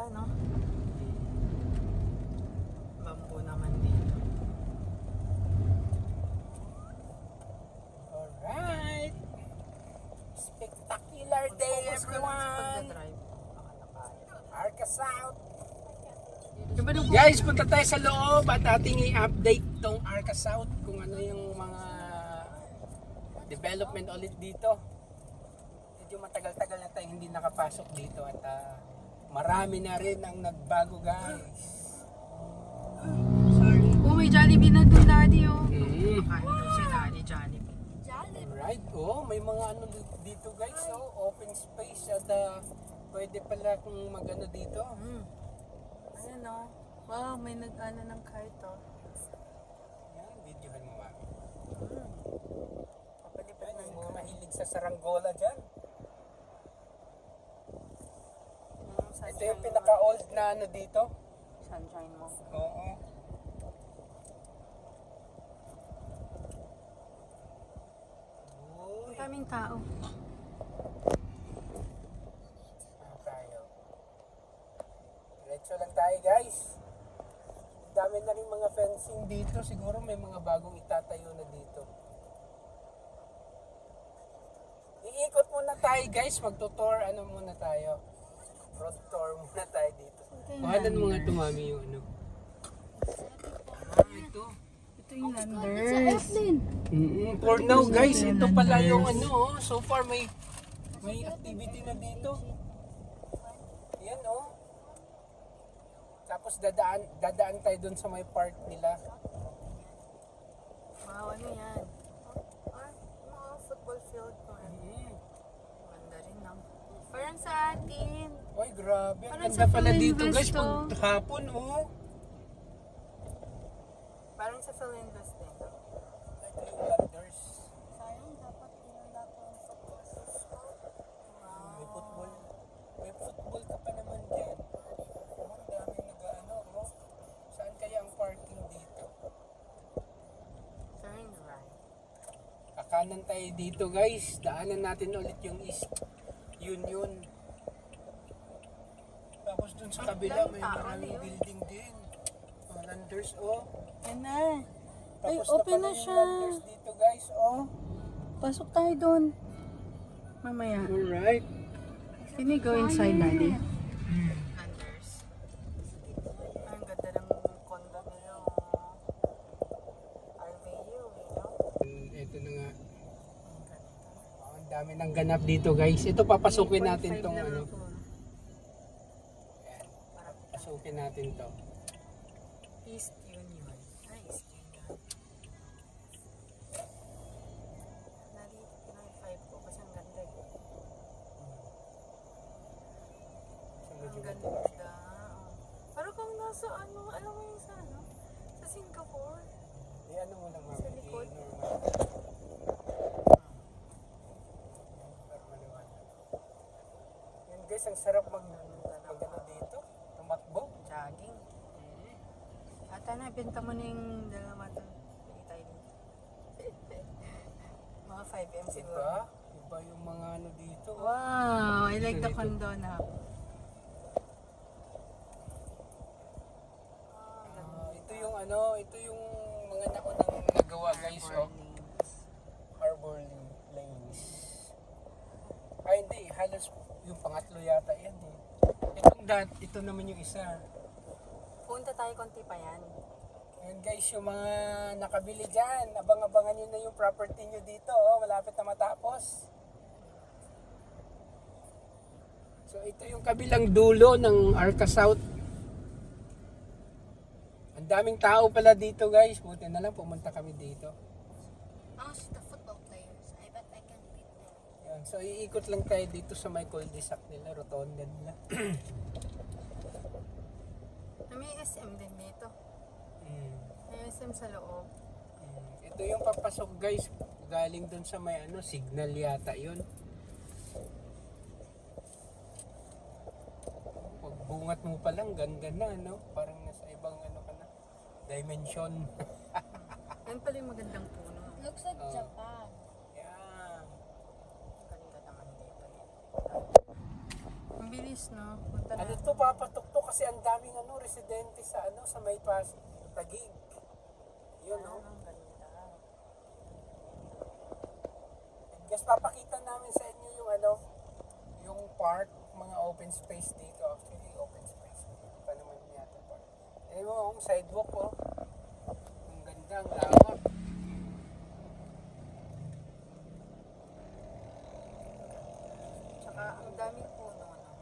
ganda, no? Bamboo naman dito. Alright! Spectacular day, everyone! Arca South! Guys, punta tayo sa loob at ating i-update tong Arca South kung ano yung mga development ulit dito. Medyo matagal-tagal na tayong hindi nakapasok dito at marami na rin ang nagbago, guys. Sorry. Oh, may Jollibee na dun, Daddy, oh. Kain doon si Daddy, Jollibee. Alright, oh, may mga ano dito, guys, oh, open space at pwede pala kung magano dito. Ayan, oh. Wow, may nag-ano ng kite, oh. Yan, videohan mo, mami. Papalipad na yung mga mahilig sa saranggola dyan. Ito yung pinaka-old na ano dito. Sunshine mo. Oo. Ang daming tao. Ano tayo? Diretso lang tayo, guys. Dami na rin mga fencing dito. Siguro may mga bagong itatayo na dito. Iikot muna tayo, guys. Magtutor. Ano muna tayo? Road tour muna tayo dito. Kuhanan mo nga ito, mami, yung ano. Ito. Ito yung Landers. For now, guys, ito pala yung ano, oh. So far may activity na dito. Yan, oh. Tapos dadaan tayo dun sa may park nila. Wow, ano yan? Mga football field ko. Ganda rin, no? Parang sa atin. Oy, grabe. Ang Parang ganda sa pala Phil dito, guys, Invest, pag hapon, oh. Parang sa Phil Invest din. Ito yung Landers. Sayang, dapat inanda ko ang football. May football. May football ka pa naman dyan. Oh, ang daming nag-ano, oh. Saan kaya ang parking dito? Turn right. Kakanan tayo dito, guys. Daanan natin ulit yung East Union. Tapos dun sa kabila may maraming building din. Mga Landers, oh. Yan na. Ay, Tapos open pala na yung siya. Landers dito, guys, oh. Pasok tayo doon. Mamaya. Alright. Can we go inside, Daddy? Landers. Ang ganda ng condo nila. RVU, Ito na nga. Oh, ang dami ng ganap dito, guys. Ito papasukin natin tong ano. Pasukin natin to. East Union. East Union. Nari 5 po kasi ang ganda eh. Ang ganda. Parang kung nasa ano, alam mo yung sa ano? Sa Singapore. Ano mo lang, Sa likod. Yan, guys, ang sarap mag-ano dito. Tumakbo. Jogging. Ata na, benta mo na yung dalawa doon. Pili tayo dito. Mga 5M siguro. Diba? Iba yung mga ano dito. Wow, I like the condo na. Ito yung ano, ito yung mga naunang nagawa, guys, oh. Harbor Lanes. Ay, hindi, halos yung pangatlo yata yan, eh. Ito naman yung isa. Punta tayo konti pa yan. Ayan, guys, yung mga nakabili dyan, abang-abangan nyo na yung property nyo dito, oh. Malapit na matapos. So ito yung kabilang dulo ng Arca South. Ang daming tao pala dito, guys. Buti na lang pumunta kami dito. How's the football players? I bet I can beat them. Yan. So iikot lang tayo dito sa may cul-de-sac nila, rotonda nila. May SM din dito. May SM sa loob. Ito yung papasok, guys. Galing dun sa may ano, signal yata yun. Pagbungat mo pa lang, ganda na, no? Parang nasa ibang ano ka na, dimension. Yan pala yung magandang puno. Looks like Japan. Yeah. Ganda naman dito. Ang bilis Nice, no? Punta Ano na. to, papatok to kasi ang daming residente sa sa may Taguig. Yun, no? Ang ganda. Guys, papakita namin sa inyo yung yung park, mga open space dito. Actually, open space. Pa naman yata park. Eh mo, ang sidewalk ko. Ang ganda, ang lawak. Tsaka ang daming puno, no?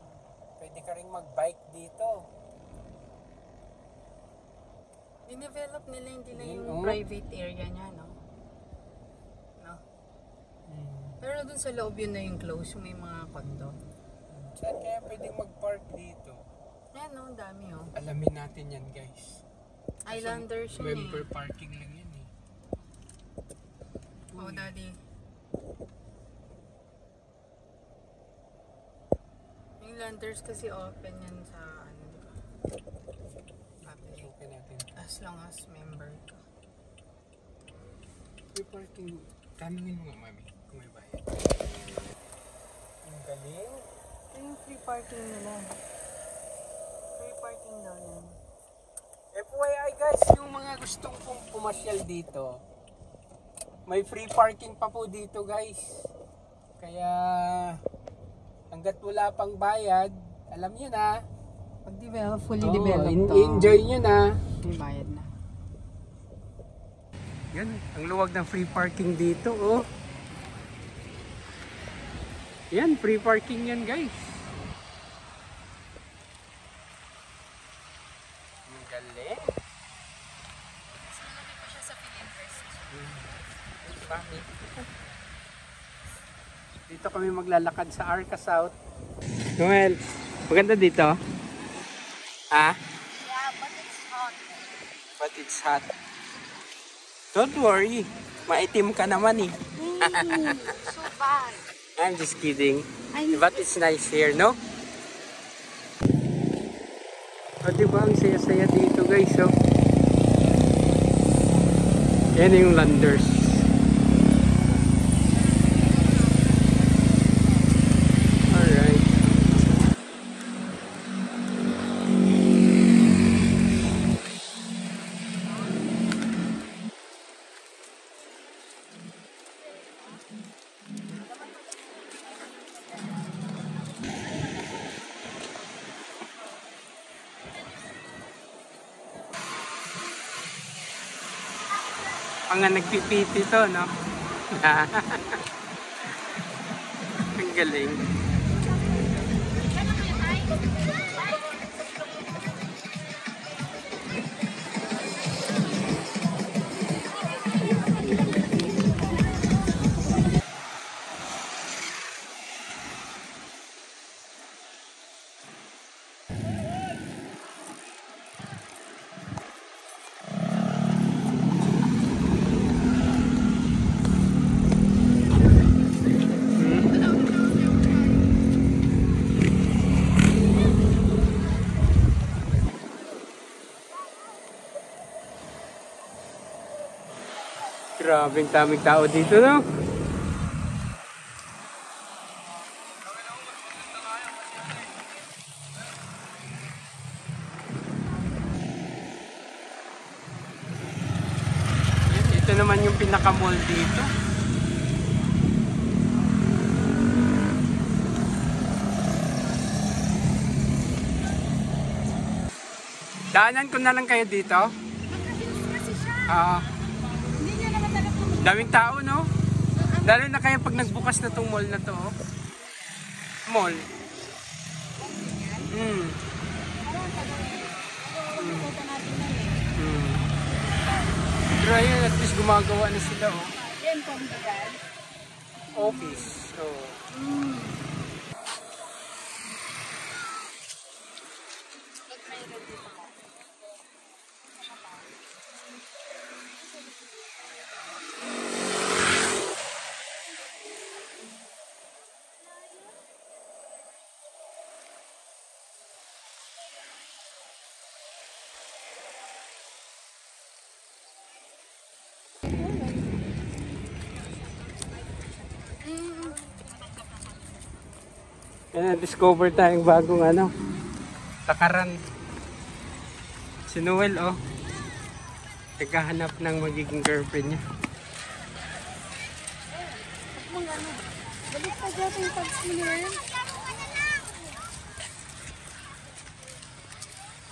Pwede ka rin mag-bike dito. Dinevelop nila hindi na Yun, yung oh. private area niya, no? No? Pero dun sa loob yun na yung close, may mga condo. Saan kaya pwedeng mag-park dito? Ayan, no? Ang dami, oh. Alamin natin yan, guys. Islanders yun, Member eh. parking lang yan, eh. Oh, daddy. Yung landers kasi open yan sa, ano, di ba? Public. Okay natin. As long as member ka. Free parking. Tanungin mo nga, mami, kung may bayad. Ang galing. Ito yung free parking nila. Free parking daw yan. FYI guys, yung mga gustong pumasyal dito, may free parking pa po dito guys. Kaya hanggat wala pang bayad, alam nyo na. Pag fully Oo, developed to, enjoy nyo na. may bayad na. Yan, ang luwag ng free parking dito, oh. Yan, free parking yan, guys. Ang galing. Sinulog ko siya sa Pinterest. Mami. Dito kami maglalakad sa Arca South. Noel, maganda dito. Ah? Yeah, but it's hot. But it's hot. Don't worry. Maitim ka naman eh. So bad. I'm just kidding. I'm- But it's nice here, no? O diba ang saya-saya dito guys, oh. Yan yung landers. Alright. Mga nagpipiti to, no? Ang galing. Grabe, ang daming tao dito, no? Ito naman yung pinaka-mall dito. Daanan ko na lang kayo dito. Kasi siya. Hindi niya naman talaga daming tao, no? Lalo na kaya pag nagbukas na tong mall na to. Oh. Mall. Mm. Mm. Pero ayun, at least gumagawa na sila, oh. Yan, kumbaga. Office. So, Kaya na-discover tayong bagong ano, takaran. Si Noel, oh. Naghahanap ng magiging girlfriend niya. Balik pa dyan yung tags mo yun.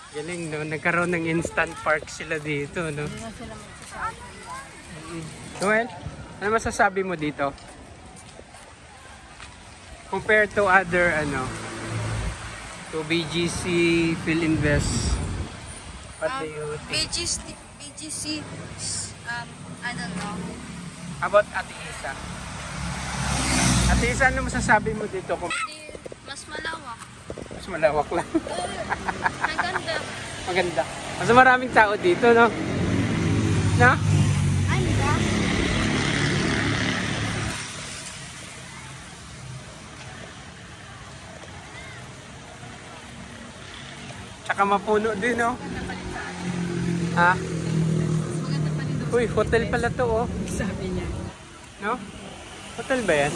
Galing, no? Nagkaroon ng instant park sila dito, no? Hindi na sila magsasabi. Noel, ano masasabi mo dito? Compared to other, ano, to BGC, PhilInvest, what do you think? BGC, I don't know. How about Ate Isa? Ate Isa, ano masasabi mo dito? Kung Mas malawak. mas malawak lang. Maganda. Maganda. Mas maraming tao dito, no? No? Anda. Tsaka mapuno din, no? Ha? Maganda pa rin doon. Uy, hotel pala to, oh. Sabi niya. No? Hotel ba yan?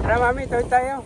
Tara, mami, tawid tayo.